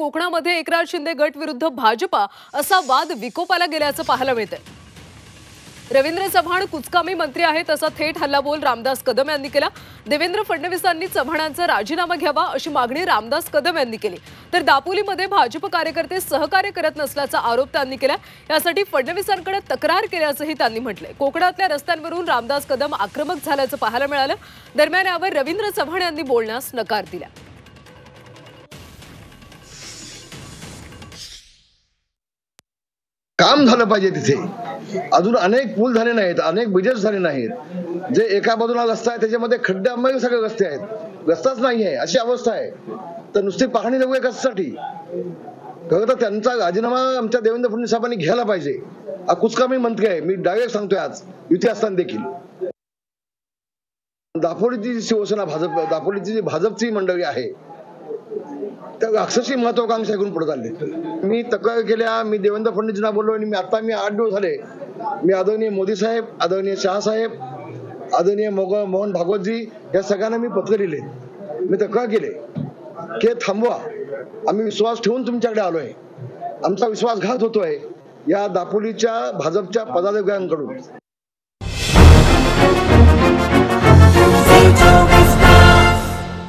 कोकणामध्ये एकनाथ शिंदे गट विरुद्ध भाजपा असा वाद विकोपाला गेल्याचं पाहायला मिळतंय। रवींद्र चव्हाण कुचकामी मंत्री आहेत असा थेट हल्लाबोल रामदास कदम यांनी केला। देवेंद्र फडणवीसांनी चव्हाणांचा राजीनामा घ्यावा अशी मागणी रामदास कदम यांनी केली। तर दापोलीमध्ये भाजप कार्यकर्ते सहकार्य करत नसल्याचा आरोप त्यांनी केला। यासाठी फडणवीसांकडे तक्रार केल्याचंही त्यांनी म्हटलंय। कोकणातल्या रस्त्यांवरून रामदास कदम आक्रमक झाल्याचं पाहायला मिळालं। दरम्यान यावर रवींद्र चव्हाण यांनी बोलण्यास नकार दिला। काम झालं पाहिजे तिथे। अजून अनेक पूल झाले नाहीत, अनेक ब्रिजेस झाले नाहीत। जे एका बाजूला रस्ता आहे त्याच्यामध्ये खड्ड्यामध्ये सगळे रस्ते आहेत, रस्ताच नाही आहे अशी अवस्था आहे। तर नुसती पाहणी नको आहे कशासाठी? खरं तर त्यांचा राजीनामा आमच्या देवेंद्र फडणवीस साहेबांनी घ्यायला पाहिजे। हा कुचकामी मंत्री आहे, मी डायरेक्ट सांगतोय आज युती असताना देखील। दापोलीची शिवसेना दापोलीची जी भाजपची मंडळी आहे त्या अक्षरशः महत्वाकांक्षा घेऊन पुढे चालले। मी तक्रार केल्या, मी देवेंद्र फडणवीसांना बोललो आणि मी 8 दिवस झाले मी आदरणीय मोदी साहेब, आदरणीय शहा साहेब, आदरणीय मोहन भागवतजी या सगळ्यांना मी पत्र लिहिले, मी तक्रार केले की थांबवा, आम्ही विश्वास ठेवून तुमच्याकडे आलोय, आमचा विश्वासघात होतोय या दापोलीच्या भाजपच्या पदाधिकाऱ्यांकडून।